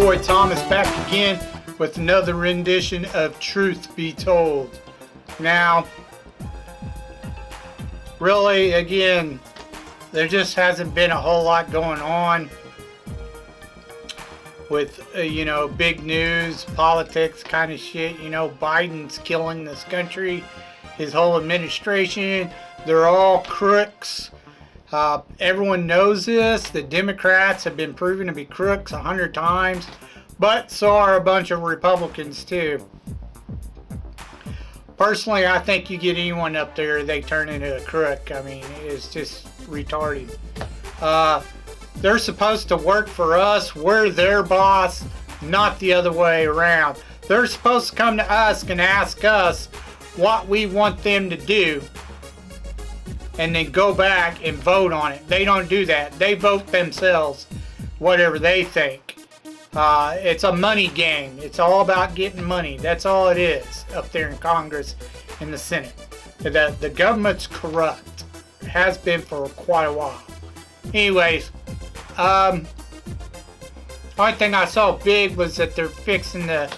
boy Thomas back again with another rendition of Truth Be Told. Now, really, again, there just hasn't been a whole lot going on with, big news, politics kind of shit. Biden's killing this country, his whole administration. They're all crooks. Everyone knows this. The Democrats have been proven to be crooks 100 times, but so are a bunch of Republicans too. Personally, I think you get anyone up there, they turn into a crook. I mean, it's just retarded. They're supposed to work for us. We're their boss, not the other way around. They're supposed to come to us and ask us what we want them to do, and then go back and vote on it. They don't do that. They vote themselves, whatever they think. It's a money game. It's all about getting money. That's all it is up there in Congress and the Senate. The government's corrupt. It has been for quite a while. Anyways, only thing I saw big was that they're fixing to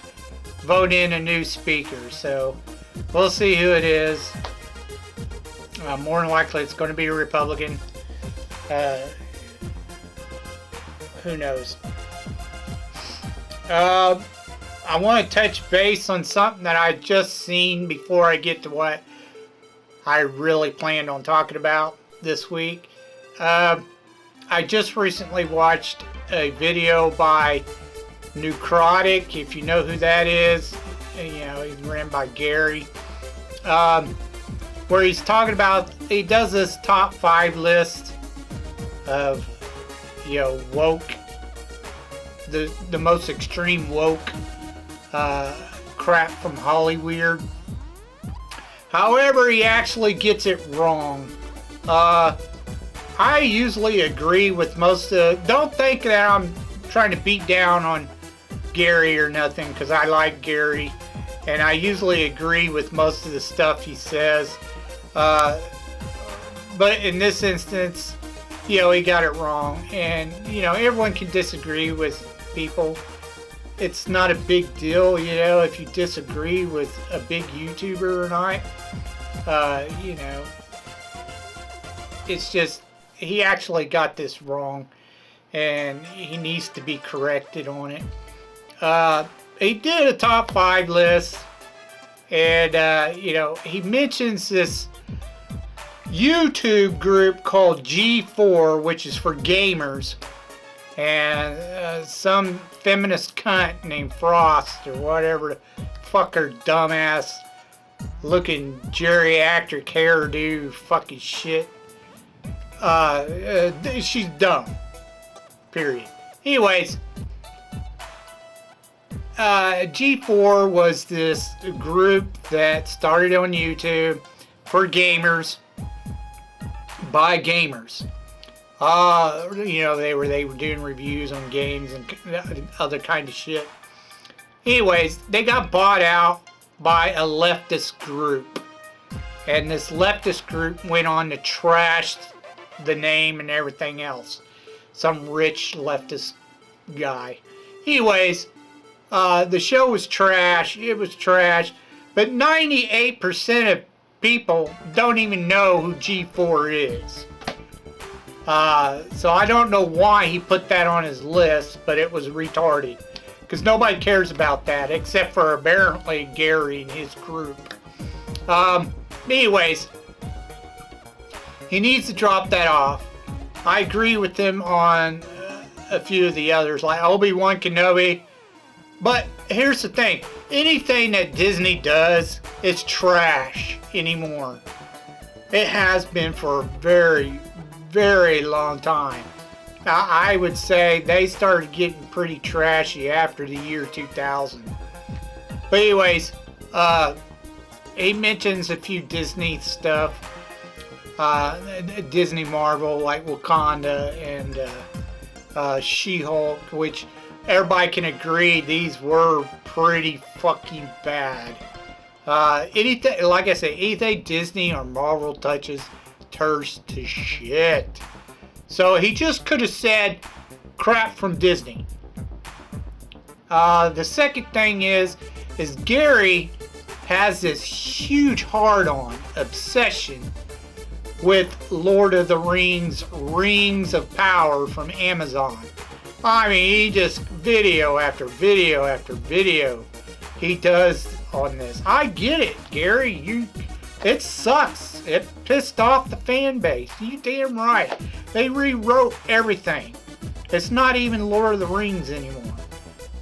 vote in a new speaker. So we'll see who it is. More than likely it's going to be a Republican. Who knows? I want to touch base on something that I just seen before I get to what I really planned on talking about this week. I just recently watched a video by Nerdrotic, if you know who that is. He's ran by Gary. Where he's talking about, he does this top 5 list of, woke, the most extreme woke crap from Hollywood. However, he actually gets it wrong. I usually agree with most of, don't think that I'm trying to beat down on Gary or nothing, because I like Gary, and I usually agree with most of the stuff he says. But in this instance, he got it wrong. And, everyone can disagree with people. It's not a big deal, if you disagree with a big YouTuber or not. It's just, he actually got this wrong. And he needs to be corrected on it. He did a top 5 list. And, he mentions this YouTube group called G4, which is for gamers, and some feminist cunt named Frost or whatever the fucker, dumbass looking geriatric hairdo fucking shit. She's dumb, period. Anyways, G4 was this group that started on YouTube for gamers, by gamers. They were doing reviews on games and other kind of shit. Anyways, they got bought out by a leftist group, and this leftist group went on to trash the name and everything else. Some rich leftist guy. Anyways, the show was trash. It was trash, but 98% of people don't even know who G4 is. So I don't know why he put that on his list, but it was retarded. Because nobody cares about that, except for apparently Gary and his group. Anyways, he needs to drop that off. I agree with him on a few of the others, like Obi-Wan Kenobi. But here's the thing. Anything that Disney does is trash anymore. It has been for a very, very long time. I would say they started getting pretty trashy after the year 2000. But anyways, he mentions a few Disney stuff. Disney Marvel, like Wakanda and She-Hulk, which everybody can agree these were pretty fucking bad. Anything, like I said, anything Disney or Marvel touches turns to shit. So he just could have said crap from Disney. The second thing is Gary has this huge hard-on obsession with Lord of the Rings, Rings of Power from Amazon. I mean, he just video after video after video he does on this. I get it, Gary. It sucks. It pissed off the fan base. You damn right. They rewrote everything. It's not even Lord of the Rings anymore.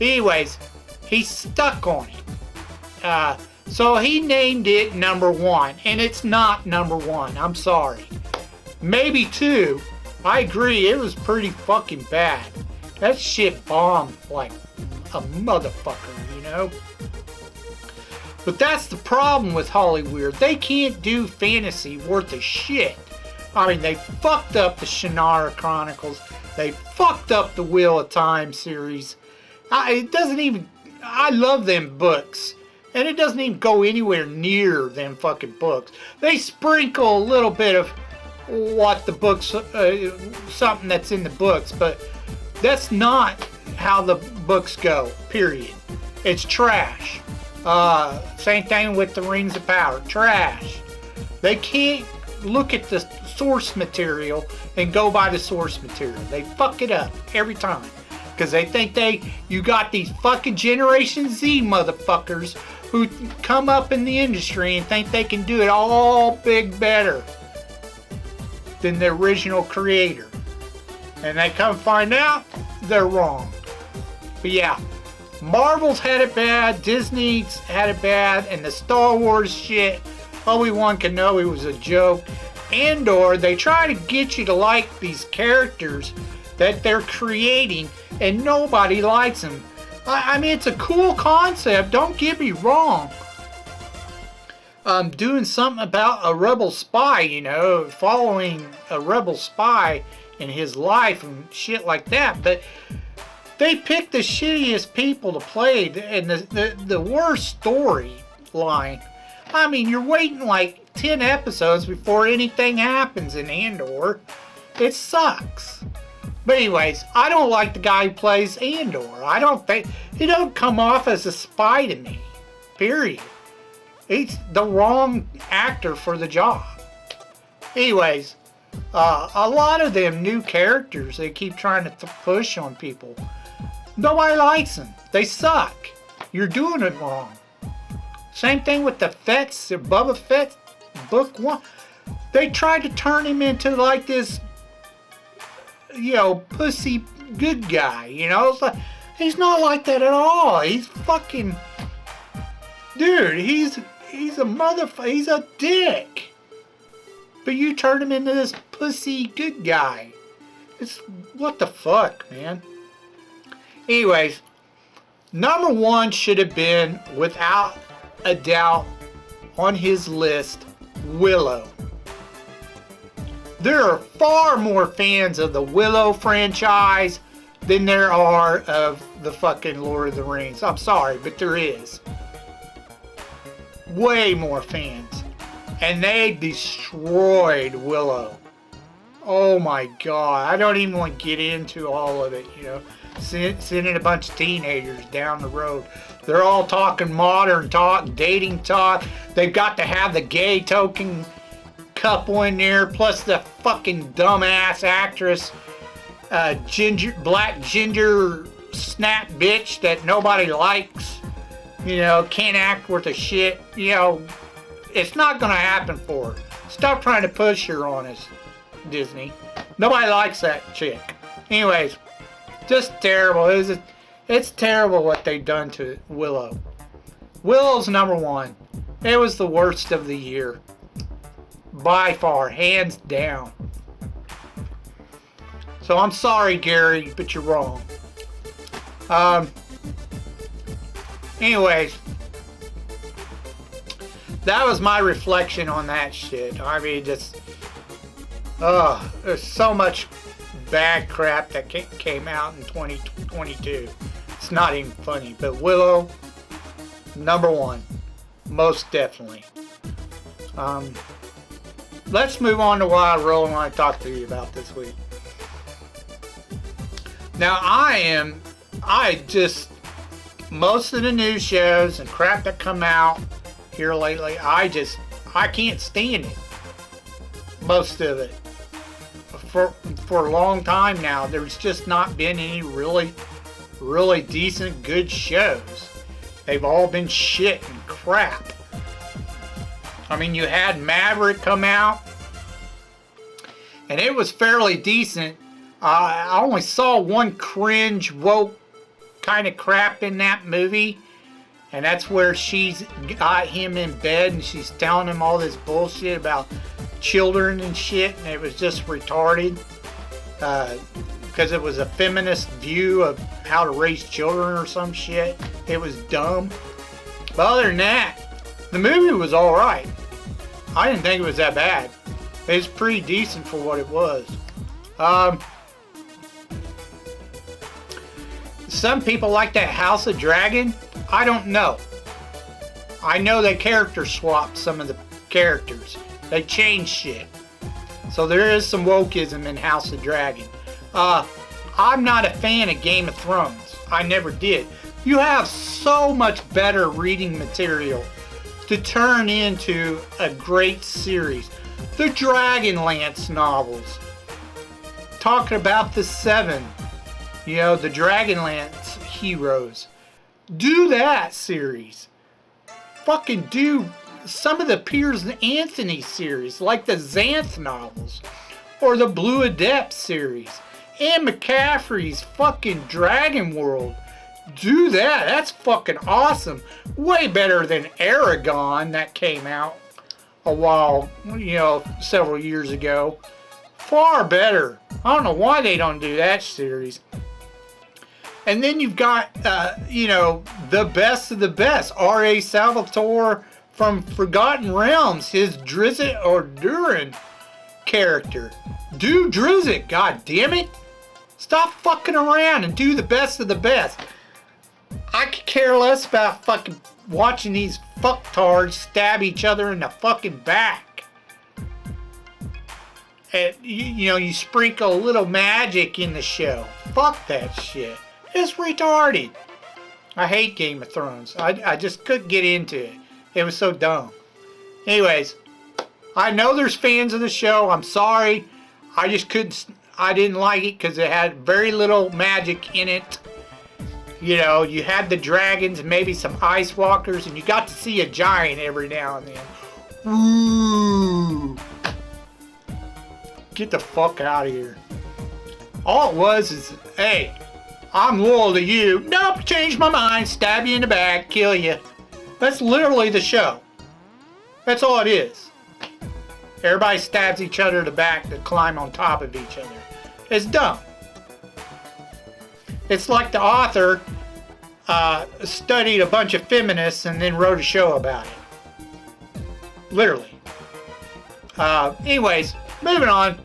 Anyways, he's stuck on it. So he named it #1, and it's not #1. I'm sorry. Maybe 2. I agree, it was pretty fucking bad. That shit bombed like a motherfucker, you know? But that's the problem with Hollywood. They can't do fantasy worth a shit. I mean, they fucked up the Shannara Chronicles. They fucked up the Wheel of Time series. It doesn't even... I love them books. And it doesn't even go anywhere near them fucking books. They sprinkle a little bit of what the books... something that's in the books. But that's not how the books go. Period. It's trash. Same thing with the Rings of Power. Trash. They can't look at the source material and go by the source material. They fuck it up every time. Because they think you got these fucking Generation Z motherfuckers who come up in the industry and think they can do it all big better than the original creator. And they come find out they're wrong. But yeah, Marvel's had it bad, Disney's had it bad, and the Star Wars shit, Obi-Wan Kenobi was a joke. Andor, they try to get you to like these characters that they're creating, and nobody likes them. I mean, it's a cool concept, don't get me wrong. Doing something about a rebel spy, you know, following a rebel spy in his life and shit like that, but they picked the shittiest people to play and the worst storyline. I mean, you're waiting like 10 episodes before anything happens in Andor. It sucks. But anyways, I don't like the guy who plays Andor. I don't think... He don't come off as a spy to me. Period. He's the wrong actor for the job. Anyways, a lot of them new characters they keep trying to push on people. Nobody likes them. They suck. You're doing it wrong. Same thing with the Fett's, the Boba Fett book 1. They tried to turn him into like this, you know, pussy good guy, you know? It's like, he's not like that at all. He's fucking... Dude, he's a motherfucker. He's a dick. But you turned him into this pussy good guy. It's... What the fuck, man? Anyways, #1 should have been, without a doubt, on his list, Willow. There are far more fans of the Willow franchise than there are of the fucking Lord of the Rings. I'm sorry, but there is. Way more fans. And they destroyed Willow. Oh my god. I don't even want to get into all of it, you know. Sending a bunch of teenagers down the road. They're all talking modern talk, dating talk. They've got to have the gay token couple in there, plus the fucking dumbass actress, black ginger snap bitch that nobody likes. You know, can't act worth a shit. You know, it's not gonna happen for her. Stop trying to push her on us, Disney. Nobody likes that chick. Anyways, just terrible. It's terrible what they've done to Willow. Willow's #1. It was the worst of the year. By far, hands down. So I'm sorry, Gary, but you're wrong. Anyways, that was my reflection on that shit. I mean, just... there's so much bad crap that came out in 2022. It's not even funny. But Willow, #1. Most definitely. Let's move on to what I really want to talk to you about this week. Now, I just most of the new shows and crap that come out here lately, I can't stand it. Most of it. For a long time now, there's just not been any really decent, good shows. They've all been shit and crap. I mean, you had Maverick come out, and it was fairly decent. I only saw one cringe, woke kind of crap in that movie, and that's where she's got him in bed and she's telling him all this bullshit about children and shit, and it was just retarded because it was a feminist view of how to raise children or some shit. It was dumb. But other than that, the movie was alright. I didn't think it was that bad. It was pretty decent for what it was. Some people like that House of Dragon. I don't know. I know they character swapped some of the characters. They changed shit. So there is some wokeism in House of Dragon. I'm not a fan of Game of Thrones. I never did. You have so much better reading material to turn into a great series. The Dragonlance novels. Talking about the Seven. You know, the Dragonlance heroes. Do that series. Fucking do some of the Piers Anthony series, like the Xanth novels, or the Blue Adept series. Anne McCaffrey's fucking Dragon World. Do that. That's fucking awesome. Way better than Aragon that came out a while, several years ago. Far better. I don't know why they don't do that series. And then you've got, the best of the best. R.A. Salvatore from Forgotten Realms, his Drizzt or Durin character. Do Drizzt, god damn it. Stop fucking around and do the best of the best. I could care less about fucking watching these fucktards stab each other in the fucking back. And, you sprinkle a little magic in the show. Fuck that shit. It's retarded. I hate Game of Thrones. I just couldn't get into it. It was so dumb. Anyways, I know there's fans of the show. I'm sorry. I just couldn't. I didn't like it because it had very little magic in it. You had the dragons, maybe some ice walkers, and you got to see a giant every now and then. Ooh. Get the fuck out of here. All it was is, hey, I'm loyal to you. Nope, change my mind, stab you in the back, kill you. That's literally the show. That's all it is. Everybody stabs each other in the back to climb on top of each other. It's dumb. It's like the author studied a bunch of feminists and then wrote a show about it. Literally. Anyways, moving on.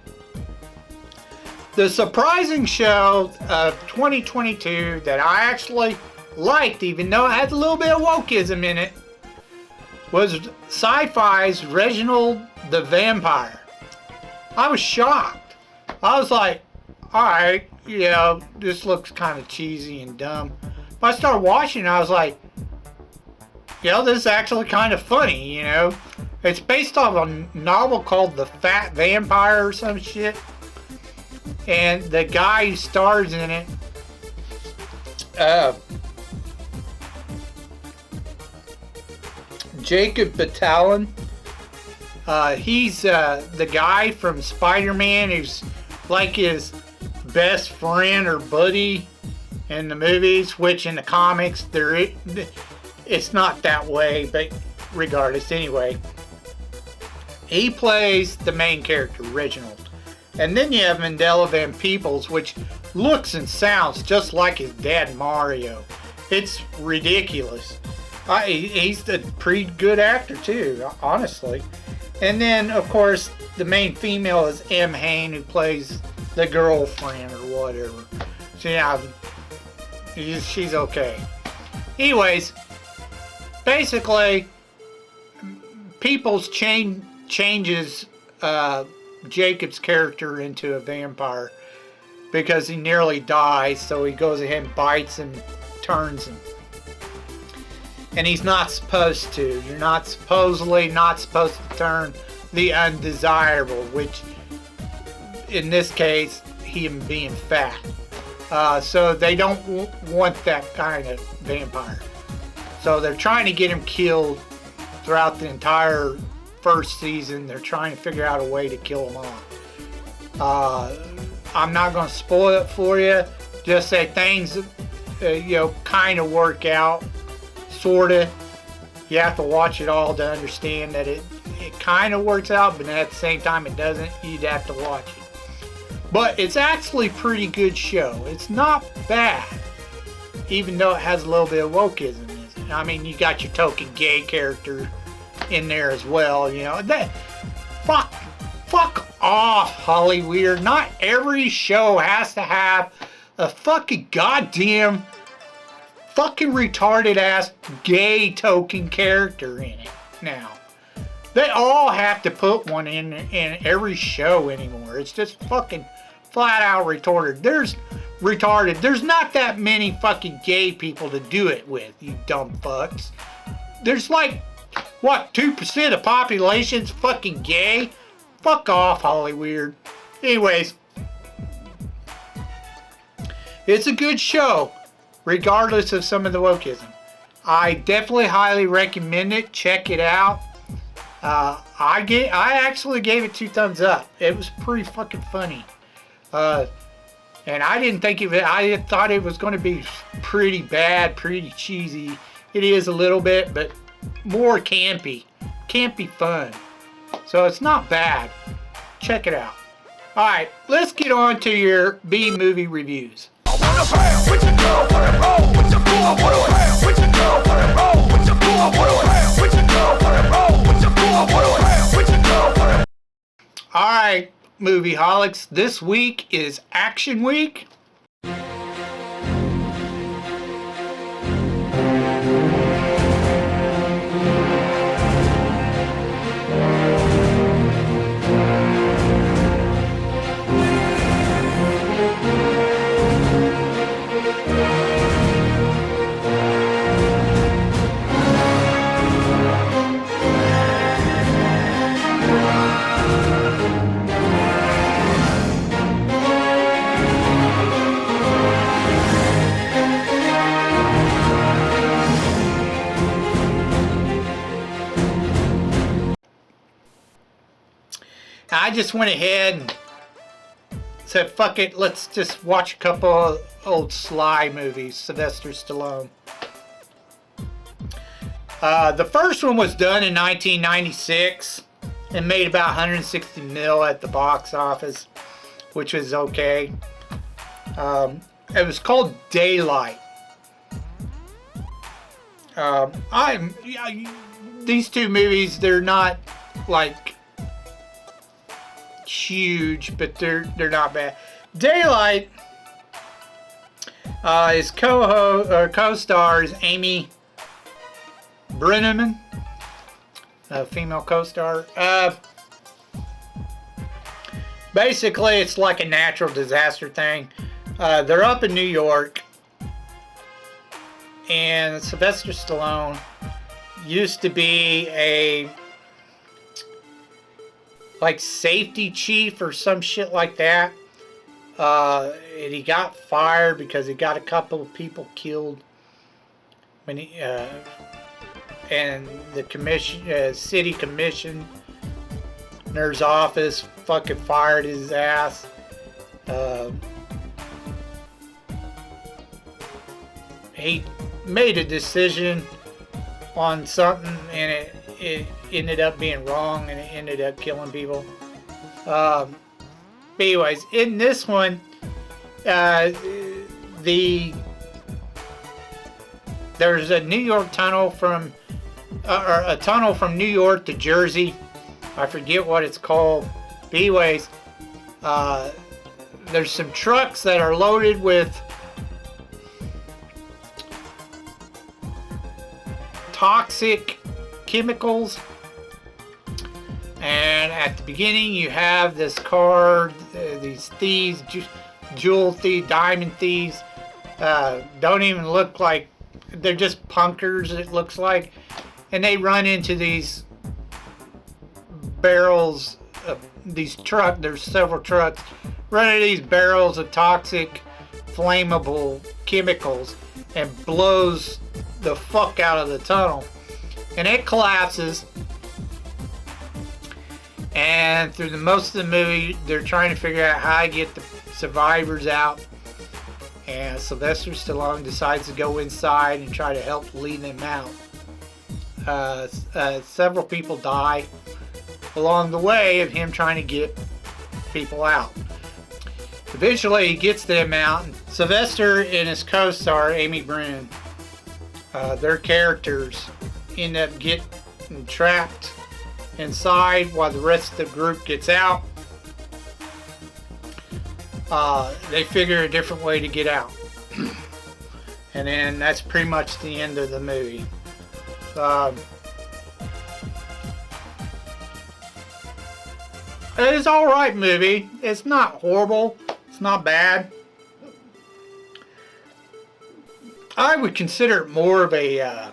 The surprising show of 2022 that I actually liked, even though it had a little bit of wokeism in it, was Sci-Fi's Reginald the Vampire. I was shocked. I was like, alright, this looks kind of cheesy and dumb. But I started watching and I was like, this is actually kind of funny, It's based off a novel called The Fat Vampire or some shit. And the guy who stars in it, Jacob Batalon, he's the guy from Spider-Man who's like his best friend or buddy in the movies, which in the comics it's not that way, but regardless, anyway, he plays the main character, Reginald. And then you have Mandela Van Peebles, which looks and sounds just like his dad Mario. It's ridiculous. He's a pretty good actor too, honestly. And then, of course, the main female is M. Hain, who plays the girlfriend or whatever. So yeah, she's okay. Anyways, basically, Peebles changes Jacob's character into a vampire because he nearly dies, so he goes ahead and bites and turns him. And he's not supposed to. You're not supposedly not supposed to turn the undesirable, which in this case, him being fat. So they don't want that kind of vampire. So they're trying to get him killed throughout the entire first season. They're trying to figure out a way to kill him off. I'm not going to spoil it for you. Just say things, kind of work out. Sorta. You have to watch it all to understand that it kind of works out, but at the same time it doesn't. You'd have to watch it. But it's actually a pretty good show. It's not bad, even though it has a little bit of wokeism. I mean, you got your token gay character in there as well. Fuck off, Hollywood. Not every show has to have a fucking goddamn fucking retarded ass gay token character in it now. They all have to put one in every show anymore. It's just fucking flat out retarded. There's not that many fucking gay people to do it with, you dumb fucks. There's like, what, 2% of population's fucking gay? Fuck off, Hollywood. Anyways, it's a good show, regardless of some of the wokeism. I definitely highly recommend it. Check it out. I actually gave it 2 thumbs up. It was pretty fucking funny. And I didn't think of it. I thought it was going to be pretty bad, pretty cheesy. It is a little bit, but more campy. Campy fun. So it's not bad. Check it out. Alright, let's get on to your B-movie reviews. Alright, movie holics, this week is Action Week. I just went ahead and said, fuck it, let's just watch a couple of old Sly movies, Sylvester Stallone. The first one was done in 1996 and made about 160 mil at the box office, which was okay. It was called Daylight. These two movies, they're not like huge, but they're not bad. Daylight is co-stars Amy Brenneman, a female co-star. Basically, it's like a natural disaster thing. They're up in New York, and Sylvester Stallone used to be a safety chief or some shit like that. And he got fired because he got a couple of people killed when he and the city commissioner's office fucking fired his ass. He made a decision on something, and it ended up being wrong, and it ended up killing people. But anyways, in this one, there's a New York tunnel from a tunnel from New York to Jersey. I forget what it's called. But anyways, there's some trucks that are loaded with toxic chemicals, and at the beginning you have this car, these thieves, jewel thieves, diamond thieves, don't even look like they're just punkers, it looks like, and they run into these barrels of these trucks. There's several trucks run into these barrels of toxic, flammable chemicals and blows the fuck out of the tunnel, and it collapses. And through the most of the movie, they're trying to figure out how to get the survivors out. And Sylvester Stallone decides to go inside and try to help lead them out. Several people die along the way of him trying to get people out. Eventually, he gets them out. Sylvester and his co-star, Amy Brune, their characters end up getting trapped inside while the rest of the group gets out. They figure a different way to get out. And then that's pretty much the end of the movie. It's an alright movie. It's not horrible. It's not bad. I would consider it more of a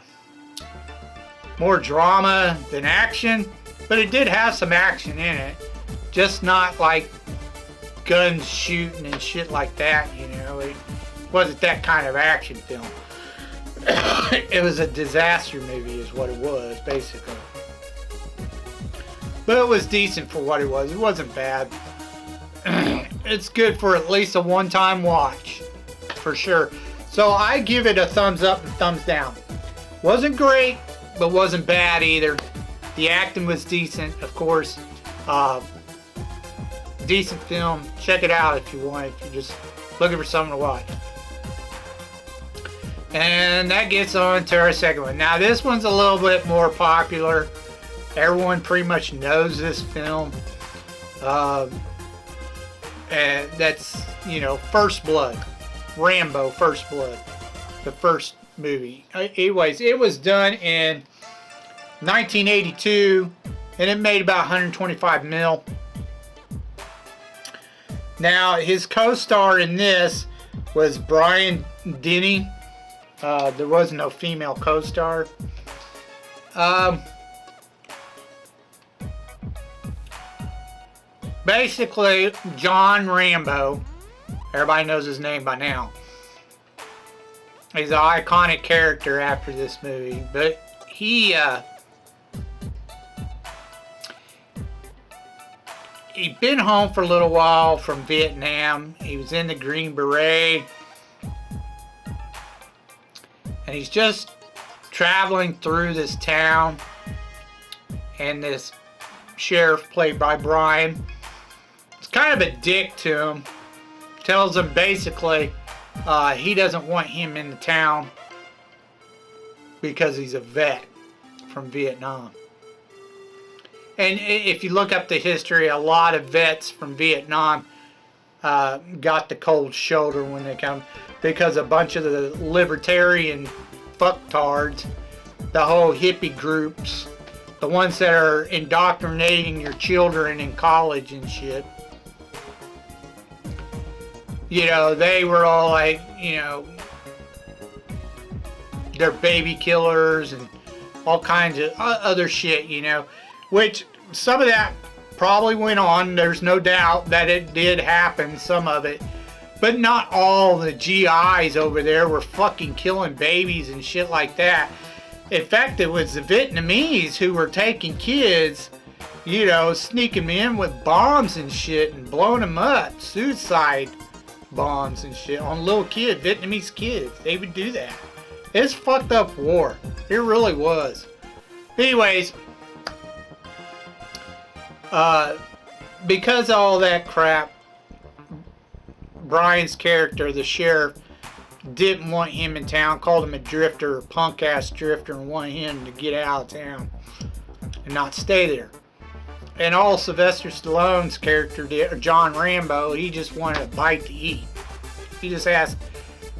more drama than action, but it did have some action in it. Just not like guns shooting and shit like that, you know. It wasn't that kind of action film. It was a disaster movie is what it was, basically. But it was decent for what it was. It wasn't bad. It's good for at least a one-time watch, for sure. So I give it a thumbs up and thumbs down. Wasn't great, but wasn't bad either. The acting was decent, of course. Decent film. Check it out if you want, if you're just looking for something to watch. And that gets on to our second one. Now this one's a little bit more popular. Everyone pretty much knows this film. And that's, you know, First Blood. Rambo, First Blood. The first movie. Anyways, it was done in 1982 and it made about 125 mil. Now his co-star in this was Brian Denny. There was no female co-star. Basically, John Rambo, everybody knows his name by now. He's an iconic character after this movie, but he'd been home for a little while from Vietnam. He was in the Green Beret. And he's just traveling through this town. And this sheriff, played by Brian, is kind of a dick to him. Tells him basically he doesn't want him in the town because he's a vet from Vietnam. And if you look up the history, a lot of vets from Vietnam got the cold shoulder when they come, because a bunch of the libertarian fucktards, the whole hippie groups, the ones that are indoctrinating your children in college and shit, you know, they were all like, you know, they're baby killers and all kinds of other shit, you know, which some of that probably went on. There's no doubt that it did happen, some of it. But not all the GIs over there were fucking killing babies and shit like that. In fact, it was the Vietnamese who were taking kids, you know, sneaking them in with bombs and shit and blowing them up. Suicide bombs and shit on little kids, Vietnamese kids. They would do that. It's fucked up war. It really was. Anyways, because of all that crap, Brian's character, the sheriff, didn't want him in town, called him a drifter, a punk ass drifter, and wanted him to get out of town and not stay there. And all Sylvester Stallone's character did, or John Rambo, he just wanted a bite to eat. He just asked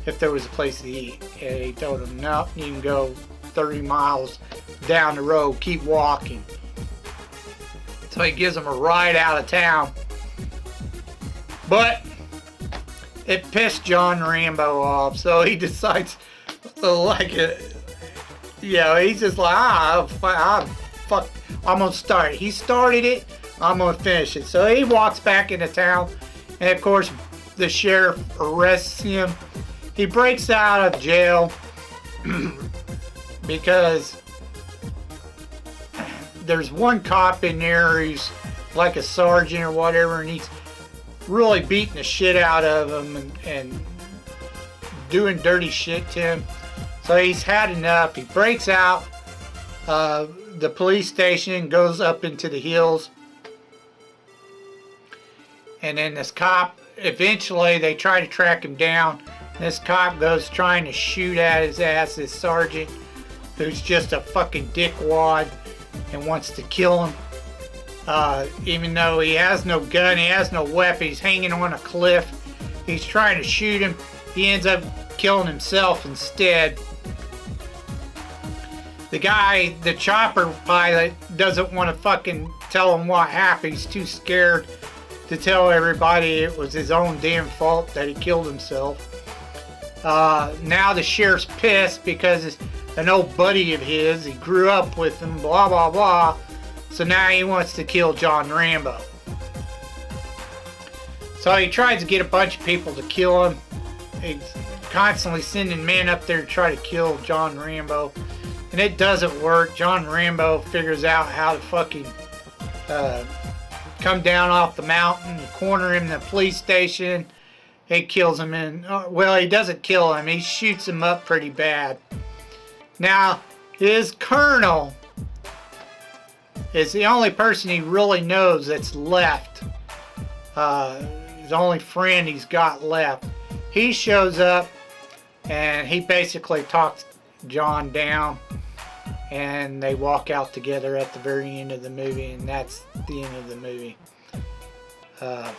if there was a place to eat, and he told him, no, you can go 30 miles down the road, keep walking. So he gives him a ride out of town. But it pissed John Rambo off, so he decides, like a, he's just like, fuck, I'm gonna start it. He started it, I'm gonna finish it. So he walks back into town, and of course the sheriff arrests him. He breaks out of jail because there's one cop in there who's like a sergeant or whatever, and he's really beating the shit out of him and doing dirty shit to him. So he's had enough. He breaks out the police station, goes up into the hills, and then this cop, eventually they try to track him down. This cop goes trying to shoot at his ass, this sergeant, who's just a fucking dickwad and wants to kill him. Even though he has no gun, he has no weapon, he's hanging on a cliff. He's trying to shoot him. He ends up killing himself instead. The guy, the chopper pilot, doesn't want to fucking tell him what happened. He's too scared to tell everybody it was his own damn fault that he killed himself. Now the sheriff's pissed because an old buddy of his, he grew up with him, blah blah blah. So now he wants to kill John Rambo. So he tries to get a bunch of people to kill him. He's constantly sending men up there to try to kill John Rambo. And it doesn't work. John Rambo figures out how to fucking come down off the mountain, corner him in the police station. He kills him well, he doesn't kill him. He shoots him up pretty bad. Now, his colonel is the only person he really knows that's left. His only friend he's got left. He shows up and he basically talks John down, and they walk out together at the very end of the movie, and that's the end of the movie. The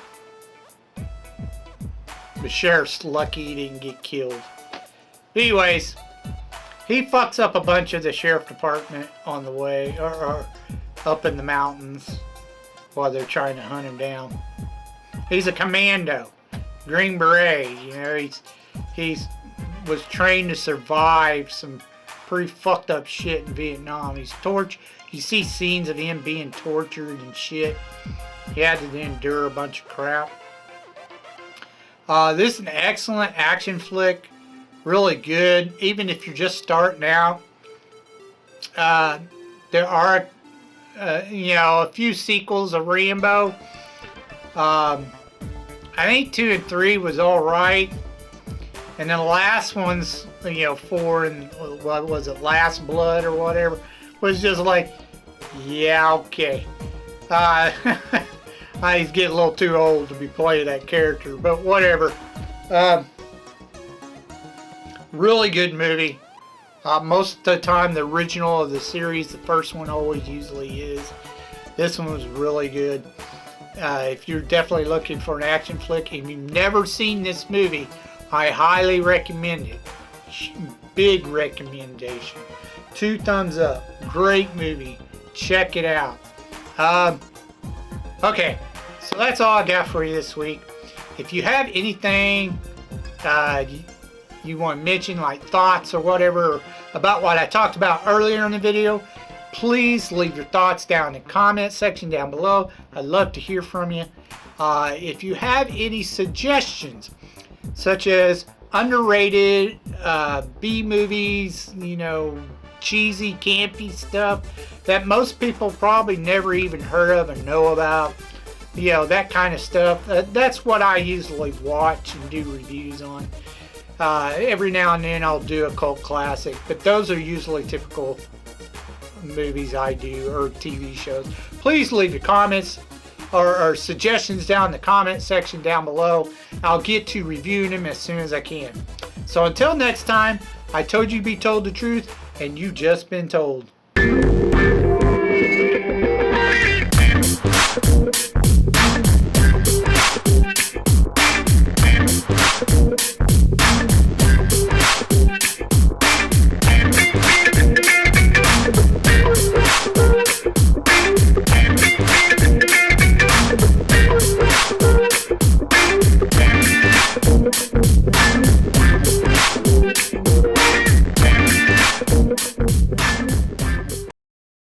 sheriff's lucky he didn't get killed. Anyways, he fucks up a bunch of the sheriff department on the way, or up in the mountains while they're trying to hunt him down. He's a commando, Green Beret. You know, he's was trained to survive some pretty fucked up shit in Vietnam. You see scenes of him being tortured and shit. He had to endure a bunch of crap. This is an excellent action flick. Really good, even if you're just starting out. There are, a few sequels of Rambo. I think 2 and 3 was alright. And then the last one's, 4 and, what was it, Last Blood or whatever, was just like, yeah, okay. He's getting a little too old to be playing that character, but whatever. Really good movie. Most of the time, the original of the series, the first one always usually is. This one was really good. If you're definitely looking for an action flick, and you've never seen this movie, I highly recommend it. Big recommendation. 2 thumbs up. Great movie. Check it out. Okay, so that's all I got for you this week. If you have anything you want to mention, like thoughts or whatever about what I talked about earlier in the video, please leave your thoughts down in the comment section down below. I'd love to hear from you. If you have any suggestions, such as underrated B movies, cheesy, campy stuff that most people probably never even heard of and know about, that kind of stuff, that's what I usually watch and do reviews on. Every now and then I'll do a cult classic, but those are usually typical movies I do, or TV shows. Please leave your comments or suggestions down in the comment section down below. I'll get to reviewing them as soon as I can. So until next time, I told you to be told the truth, and you just been told.